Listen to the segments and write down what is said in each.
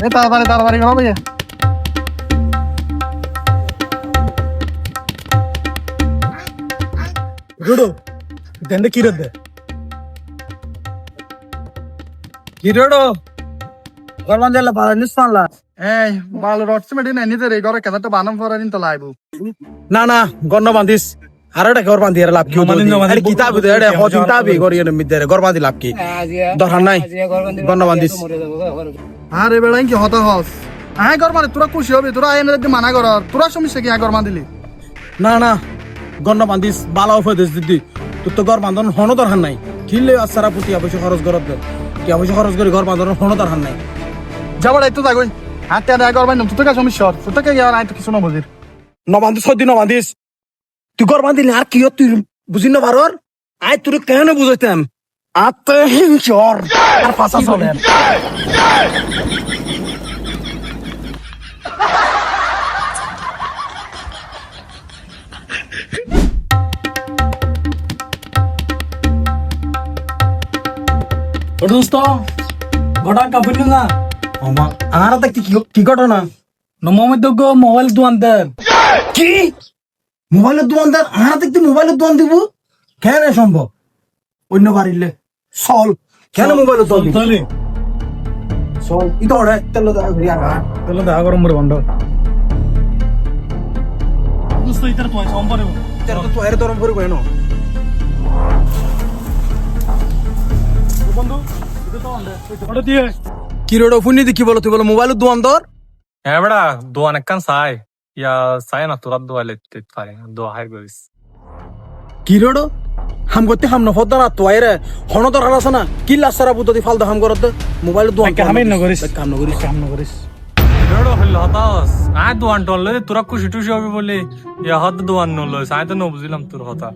এ তাড়াতাড়ি তাড়াতাড়ি করো ভাইয়া। చూడు ఇదంటే కిరొద్దు కిరోడు గొడవందెల్ల పనిస్తానులా এই ভালো রটছে মেডি নাই নিজের এই ঘরে কেদারটা বানাম ফরা দিন তো লাইবো। না না গন্ড বান্ধিস আর এটা ঘর বান্ধি আর লাভ কি আরে কিতাব দে এটা হচিন তাবি করি এর মধ্যে ঘর বান্ধি লাভ কি দরকার নাই গন্ড বান্ধিস আরে বেড়াই কি হতা হস আয় ঘর মানে তোরা খুশি হবি তোরা আয় না মানা কর তোরা সমস্যা কি আয় ঘর বান্ধিলি না না গন্ড বান্ধিস বালা উপদেশ দিদি তোর তো ঘর বান্ধন হনো দরকার নাই কিনলে আসারা পুতি অবশ্য খরচ করত দে কি অবশ্য খরচ করে ঘর বান্ধন হনো দরকার নাই যাবার একটু যাগই হাতে আয় ঘর বান্ধব তোর কাছে সমস্যা তোর থেকে আর আয় তো কিছু না বুঝির নবান্ধিস সত্যি নবান্ধিস তুই ঘর বান্ধিলি আর কি তুই বুঝি না পারর আয় তোর কেন বুঝাইতাম আতে হিংচর আর ফাঁসা চলে দোস্ত ঘটা কাপড় না আর কি ঘটনা নমধ্যজ্ঞ মোবাইল দোকানদার কি মোবাইলের দোকানদার আর দেখতে মোবাইলের দোকান দিব কেন সম্ভব অন্য বাড়িলে চল কেন মোবাইলের দোকান চল চল ইতো ওরে তেল দেখা গরম করে বন্ধ দোস্ত ইতার তো সম্পর্ক তেল তো এর দরম করে কইনো বন্ধু এটা তো আন্ডে ওটা দিয়ে কি রোড ফোন দি কি বলো তুই বলো মোবাইলের দোকানদার হ্যাঁ বেড়া দোয়ান একখান চাই ইয়া চাই না তোরা দোয়া লেতে পারে দোয়া হাই করিস কি রোড হাম করতে হাম না ফদা না তো আইরে হন তো রাসা না কি লাসারা বুদ্ধি ফালতু হাম করত মোবাইল দোকান কাম না করিস কাম না করিস বেড়ো হইল হতাস আয় দোয়ান টনলে তোরা খুশি টুসি হবে বলে ইয়া হদ দোয়ান নলস আয় তো ন বুঝিলাম তোর হতা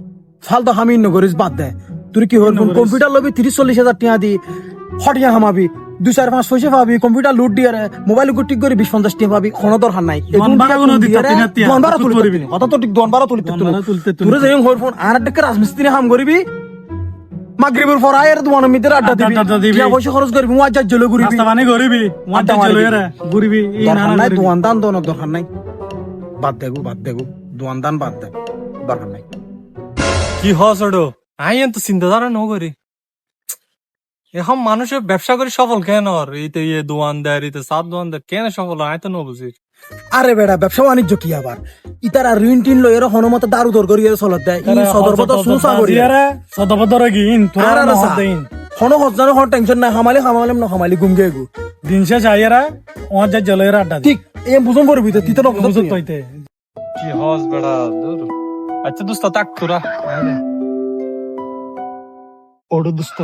ফালতু হামি ন করিস বাদ দে তুই কি হল কম্পিউটার লবি 30-40 হাজার টাকা দি হটিয়া হামাবি 2-4-5 পয়সা পাবি কম্পিউটার লুট দিয়ে মোবাইল গুটি করে 20-50 টাকা পাবি কোনো দরকার নাই দোকানবার তুলবি অত তো ঠিক দোকানবার তুলতে তুই যাই হল ফোন আর একটা রাজমিস্ত্রি হাম করিবি মাগরিবের পর আয়ের দোকানের মধ্যে আড্ডা দিবি কি পয়সা খরচ করবি ওয়া যা জলে ঘুরিবি রাস্তা বানি ঘুরিবি ওয়া যা জলে ঘুরিবি এই না না দোকানদান দোনো দরকার নাই বাদ দেগো দোকানদান বাদ দে দরকার নাই কি হসড়ো আই তো চিন্তাধারা ন করি এখন মানুষের ব্যবসা করে সফল কেন এইতে ইয়ে দোয়ানদার ইতে সাত দোয়ানদার কেন সফল আয় তো ন বুঝি আরে বেড়া ব্যবসা বাণিজ্য কি আবার ইতারা ঋণ টিন লই এর হনুমত দারু দর করি চলত দেয় ই সদরবত সুসা করি সদবদর গিন তোরা না দেন হন হজানো হন টেনশন না হামালে না হামালি গুমগে গু দিন শেষ আইরা ওয়া যা জলের আড্ডা ঠিক এ বুঝন করবি তো তিত না বুঝত হইতে কি হস বেড়া দূর আচ্ছা দোস্ত তাক তোরা ওড়ো দোস্ত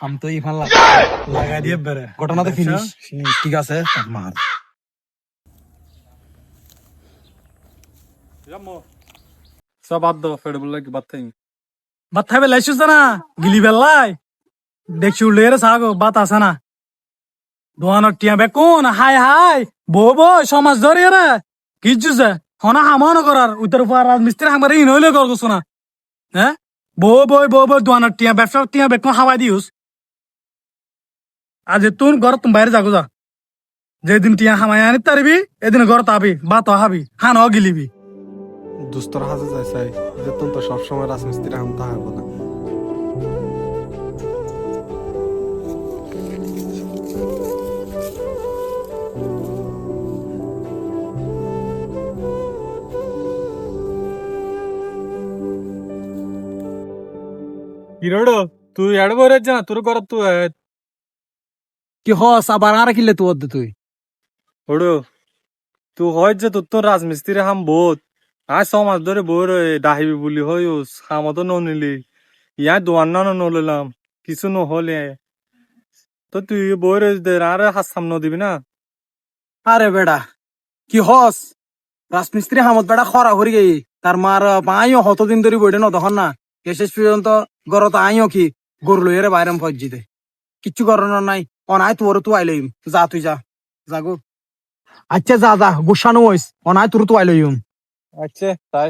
हम तो इफान লাগা দিয়ে বেরে ঘটনা তো ফিনিশ ঠিক আছে মার সব বাদ দাও ফেড়ে বললে কি বাদ থাই বাদ থাইবে লাইছিস না গিলি বেলাই দেখছি উড়লে রে সাগো বাত আসে না দোয়ানোর টিয়া বে কোন হাই হাই বো সমাজ ধরে রে কিজুছে হনা হামানো করার উত্তর উপর রাজমিস্ত্রি হামারে ইন হইলে কর গোছ না হ্যাঁ বো দোয়ানোর টিয়া ব্যবসা টিয়া বে কোন হাওয়াই দিউস আজ তুই ঘর তুমি বাইরে যাগো যা যেদিন টিয়া হামাই আনি তারিবি এদিন ঘর তাবি বাত হাবি হান গিলিবি দুস্তর হাজে যায় চাই যে তুমি তো সবসময় রাজমিস্ত্রি হাম তাহাবো না কিরোড়ো তুই এড বরে যা তোর ঘর তুই কি হস আবার আর কিলে তুই তুই ওড়ো তুই হয় যে তোর রাজমিস্ত্রি হাম বহুত আজ সমাজ ধরে বই ডাহিবি বলি হয় হামত নিলি ইয়া দোয়ান না নলাম কিছু নহলে তো তুই বই দে আর হাত সামনে দিবি না আরে বেড়া কি হস রাজমিস্ত্রি হামত বেড়া খরা হরি গে তার মার পাইও হতদিন ধরে বইটে ন তখন না শেষ পর্যন্ত গরত আইও কি গরু লইরে বাইরাম ফজ্জিতে কিচ্ছু করানোর নাই অনায় তোর তুই আইলইম যা তুই যা গো আচ্ছা যা গুসানো হইস অনায় তোর তুই আইলইম আচ্ছা তাই